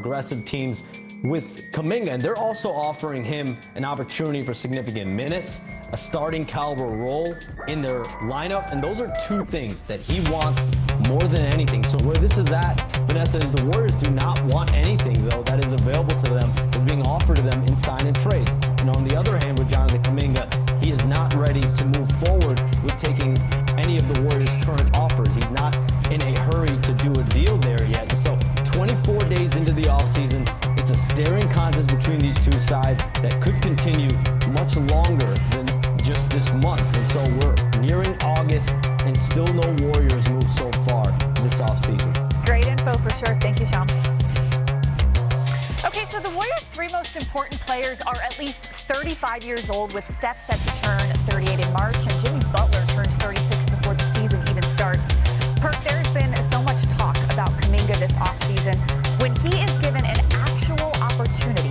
aggressive teams with Kuminga, and they're also offering him an opportunity for significant minutes, a starting caliber role in their lineup, and those are two things that he wants more than anything. So where this is at, Vanessa, is the Warriors do not want anything, though, that is available to them, is being offered to them in sign and trades. And on the other hand, with Jonathan Kuminga, he is not ready to move forward with taking any of the Warriors' current offers. He's not in a hurry to do a deal there yet. So 24 days into the offseason, it's a staring contest between these two sides that could continue much longer than just this month. And so we're nearing August and still no Warriors move so far this offseason. Great info for sure. Thank you, Shams. Okay, so the Warriors' three most important players are at least 35 years old, with Steph set to turn 38 in March, and Jimmy Butler turns 36 before the season even starts. Perk, there's been so much talk about Kuminga this offseason. When he is given an actual opportunity,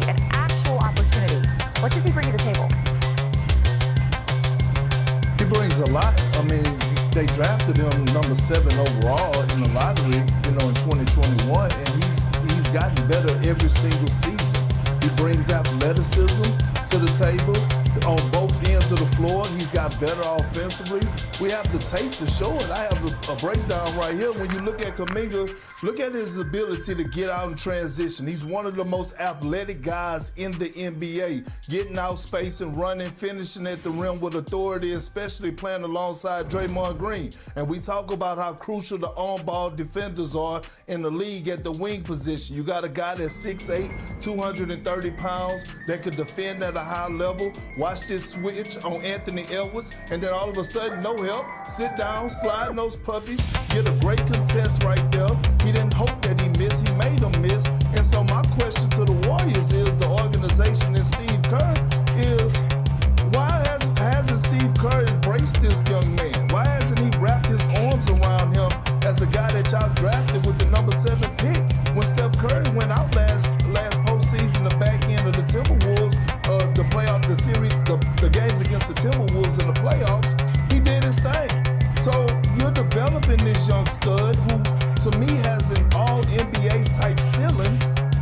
what does he bring to the table? He brings a lot. I mean, they drafted him number 7 overall in the lottery, in 2021, and he's gotten better every single season. He brings athleticism to the table on both ends of the floor. He's got better offensively. We have the tape to show it. I have a breakdown right here. When you look at Kuminga, look at his ability to get out and transition. He's one of the most athletic guys in the NBA, getting out space and running, finishing at the rim with authority, especially playing alongside Draymond Green. And we talk about how crucial the on-ball defenders are in the league at the wing position. You got a guy that's 6'8", 230 pounds that could defend at a high level. Watch this switch on Anthony Edwards, and then all of a sudden, no help. Sit down, slide those puppies, get a great contest right there. He didn't hope that he missed, he made him miss. And so my question to the Warriors is, the organization and Steve Kerr is, why hasn't Steve Kerr embraced this young man? Why hasn't he wrapped his arms around him as a guy that y'all drafted with the number 7 pick? When Steph Curry went out last postseason, the back end of the Timberwolves, the playoff, the series, the games against the Timberwolves in the playoffs, he did his thing. So you're developing this young stud who, to me, has an all-NBA type ceiling.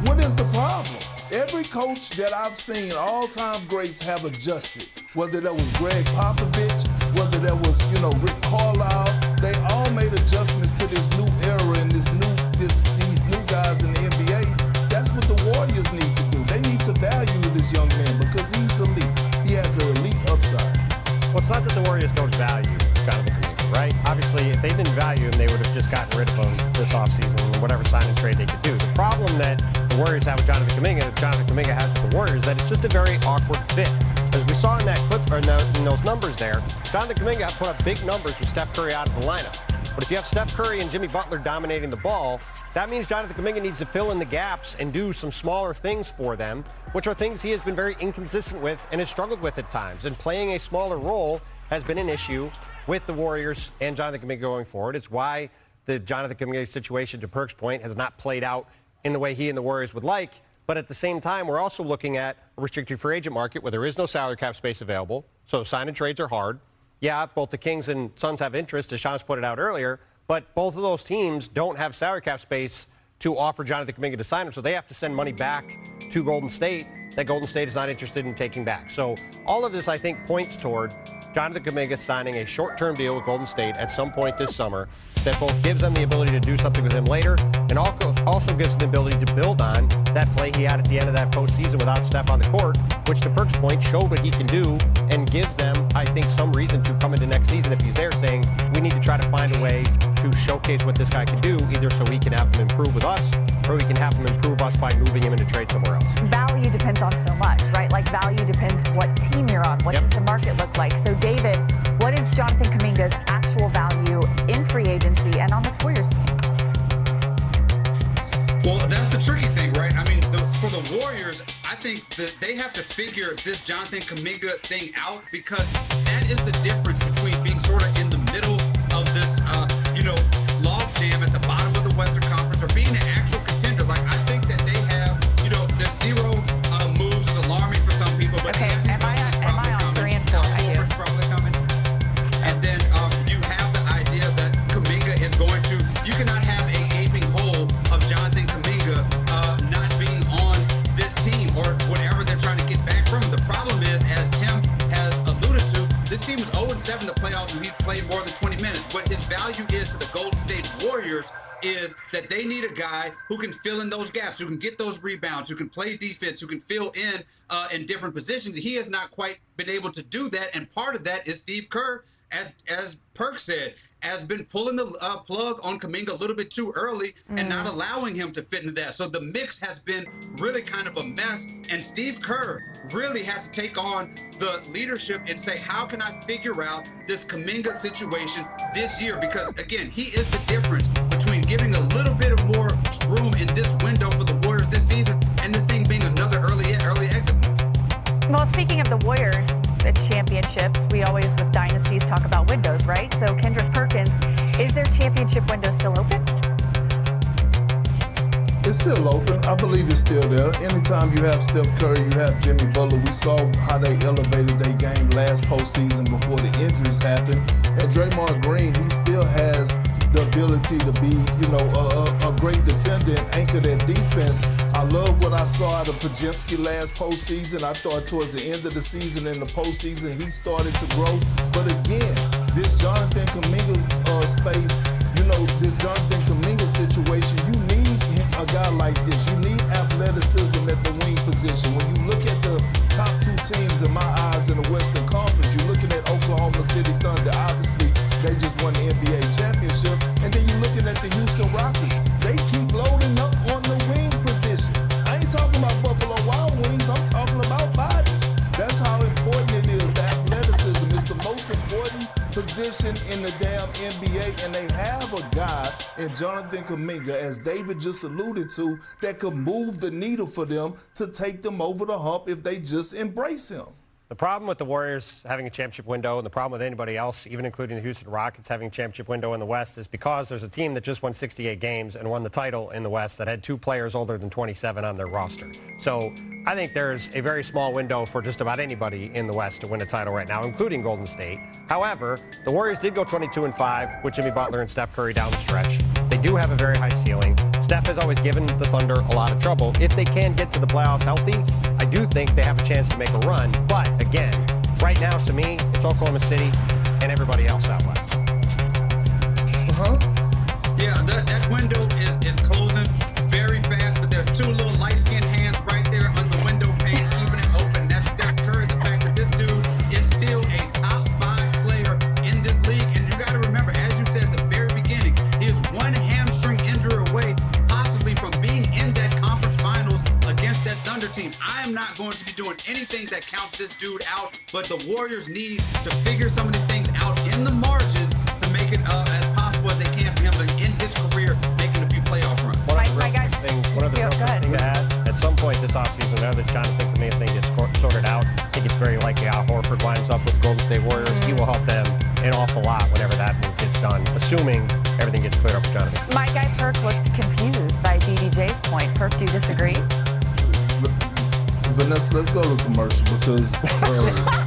What is the problem? Every coach that I've seen, all-time greats, have adjusted. Whether that was Greg Popovich, whether that was, Rick Carlisle, they all made adjustments to this new era and these new guys in the NBA. That's what the Warriors need to do. They need to value this young man because he's elite. He has an elite upside. Well, it's not that the Warriors don't value Jonathan Kuminga, right? Obviously, if they didn't value him, they would have just gotten rid of him this offseason and whatever sign and trade they could do. The problem that the Warriors have with Jonathan Kuminga, that Jonathan Kuminga has with the Warriors, is that it's just a very awkward fit. As we saw in that clip, or in those numbers there, Jonathan Kuminga put up big numbers with Steph Curry out of the lineup. But if you have Steph Curry and Jimmy Butler dominating the ball, that means Jonathan Kuminga needs to fill in the gaps and do some smaller things for them, which are things he has been very inconsistent with and has struggled with at times. And playing a smaller role has been an issue with the Warriors and Jonathan Kuminga going forward. It's why the Jonathan Kuminga situation, to Perk's point, has not played out in the way he and the Warriors would like. But at the same time, we're also looking at a restricted free agent market where there is no salary cap space available. So sign and trades are hard. Yeah, both the Kings and Suns have interest, as Shams put it out earlier, but both of those teams don't have salary cap space to offer Jonathan Kuminga to sign him, so they have to send money back to Golden State that Golden State is not interested in taking back. So all of this, I think, points toward Jonathan Kuminga signing a short-term deal with Golden State at some point this summer that both gives them the ability to do something with him later and also gives them the ability to build on that play he had at the end of that postseason without Steph on the court, which, to Perk's point, showed what he can do and gives them, I think, some reason to come into next season if he's there, saying we need to try to find a way to showcase what this guy can do, either so we can have him improve with us or we can have him improve us by moving him into trade somewhere else. Value depends on so much, right? Like, value depends what team you're on. What does the market look like? So, David, what is Jonathan Kuminga's actual value in free agency and on this Warriors team? Well, that's the tricky thing, right? I mean, for the Warriors, I think that they have to figure this Jonathan Kuminga thing out, because that is the difference between being sort of in the middle of this, log jam at the bottom of the Western Conference or being an actual contender. Like, I think that they have, that 0 moves is alarming for some people, but okay, am I on 3 and 4? I do. Probably coming. And then you have the idea that Kuminga is going to, you cannot have a gaping hole of Jonathan Kuminga not being 2007, the playoffs, when he played more than 20 minutes. What his value is to the Golden State Warriors is that they need a guy who can fill in those gaps, who can get those rebounds, who can play defense, who can fill in different positions. He has not quite been able to do that, and part of that is Steve Kerr, as Perk said, has been pulling the plug on Kuminga a little bit too early and not allowing him to fit into that. So the mix has been really kind of a mess, and Steve Kerr really has to take on the leadership and say, how can I figure out this Kuminga situation this year? Because, again, he is the difference between giving a little bit of more room in this window for the Warriors this season and this thing being another early exit. Well, speaking of the Warriors, the championships, we always with dynasties talk about windows, right? So Kendrick Perkins, is their championship window still open? It's still open. I believe it's still there. Anytime you have Steph Curry, you have Jimmy Butler. We saw how they elevated their game last postseason before the injuries happened. And Draymond Green, he still has the ability to be, a great defender and anchor that defense. I love what I saw out of Pajemski last postseason. I thought towards the end of the season and the postseason, he started to grow. But again, this Jonathan Kuminga space, this Jonathan Kuminga situation, you need a guy like this. You need athleticism at the wing position. When you look at the top two teams in my eyes in the Western Conference, you're looking at Oklahoma City Thunder. Obviously, they just won the NBA championship. And then you're looking at the Houston Rockets. They keep loading up on the wing position. I ain't talking about Buffalo Wild Wings. I'm talking about bodies. That's how important it is. The athleticism is the most important position in the damn NBA, and they have a guy in Jonathan Kuminga, as David just alluded to, that could move the needle for them to take them over the hump if they just embrace him. The problem with the Warriors having a championship window, and the problem with anybody else, even including the Houston Rockets having a championship window in the West, is because there's a team that just won 68 games and won the title in the West that had 2 players older than 27 on their roster. So I think there's a very small window for just about anybody in the West to win a title right now, including Golden State. However, the Warriors did go 22-5 with Jimmy Butler and Steph Curry down the stretch. They do have a very high ceiling. Steph has always given the Thunder a lot of trouble. If they can get to the playoffs healthy, I do think they have a chance to make a run. But again, right now, to me, it's Oklahoma City and everybody else out west. Yeah, that window is closing very fast, but there's 2 little light-skinned hands right there on the window pane, keeping it open. That's Steph Curry. The fact that this dude is still a top 5 player in this league. And you got to remember, as you said at the very beginning, he is 1 hamstring injury away, possibly from being in that conference finals against that Thunder team. I am not going to be doing anything that counts this dude out, but the Warriors need to figure some of these things out in the margins to make it as possible as they can for him to end his career making a few playoff runs. One other real quick thing to add, at some point this offseason, now that Jonathan Kuminga thing gets sorted out, I think it's very likely Al Horford winds up with the Golden State Warriors. He will help them an awful lot whenever that move gets done, assuming everything gets cleared up with Jonathan. My guy Perk looked confused by DDJ's point. Perk, do you disagree? Vanessa, let's go to commercial because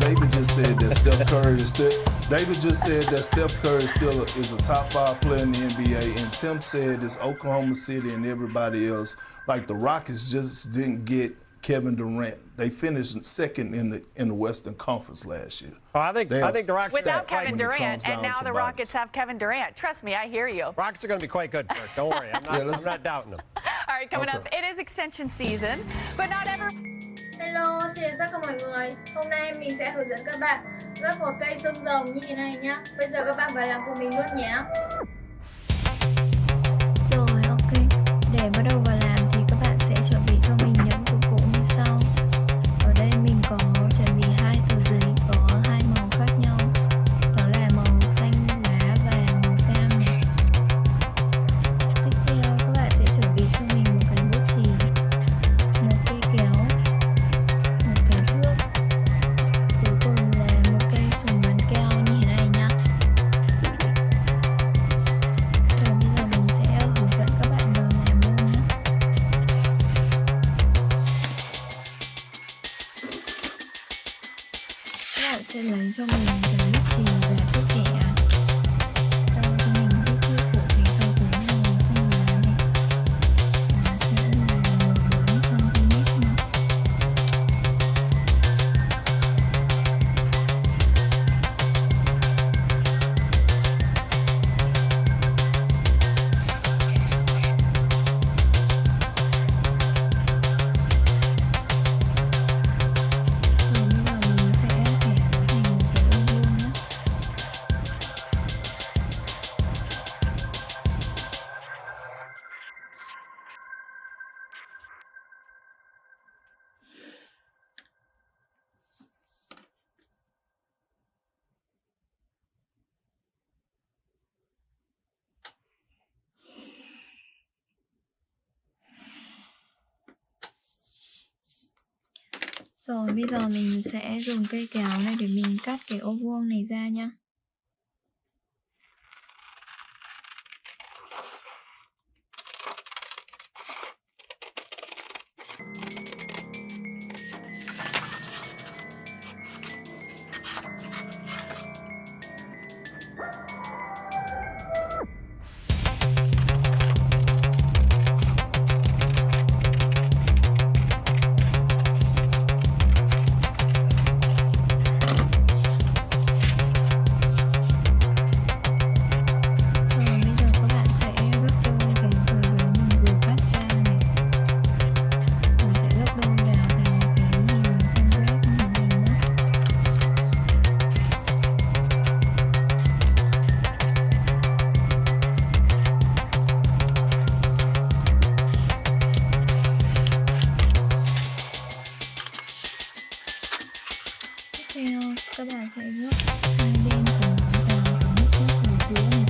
David just said that Steph Curry is still. David just said that Steph Curry still is a top 5 player in the NBA, and Tim said it's Oklahoma City and everybody else. Like the Rockets just didn't get Kevin Durant. They finished second in the Western Conference last year. Oh, I think the Rockets without Kevin Durant, and now the Rockets have Kevin Durant. Trust me, I hear you. Rockets are going to be quite good, Kirk. Don't worry. I'm not doubting them. All right, coming up, it is extension season, but not ever. Hello, xin chào tất cả mọi người. Hôm nay mình sẽ hướng dẫn các bạn gấp một cây xương rồng như thế này nhé. Bây giờ các bạn vào làm cùng mình luôn nhé. Rồi, ok. Để bắt đầu vào làm thì các bạn sẽ chuẩn bị cho mình những dụng cụ như sau. Ở đây mình có chuẩn bị 2 tờ giấy có 2 màu khác nhau. Đó là màu xanh lá và màu cam này. Tiếp theo các bạn sẽ chuẩn bị cho mình một cái bút chì, một cây kéo, một cái thước, cuối cùng là một cây súng bắn keo như thế này nhá. Rồi bây giờ mình sẽ hướng dẫn các bạn vào làm luôn nhé. Các bạn sẽ lấy cho mình cái bút chì và thước kẻ. Đo cho mình kích thước của cái cây kéo màu xanh lá này. Nó sẽ là 14 cm nhé. Rồi bây giờ mình sẽ dùng cây kéo này để mình cắt cái ô vuông này ra nhá. Theo các bạn sẽ gấp hai bên của nó vào cái mức nước ở giữa này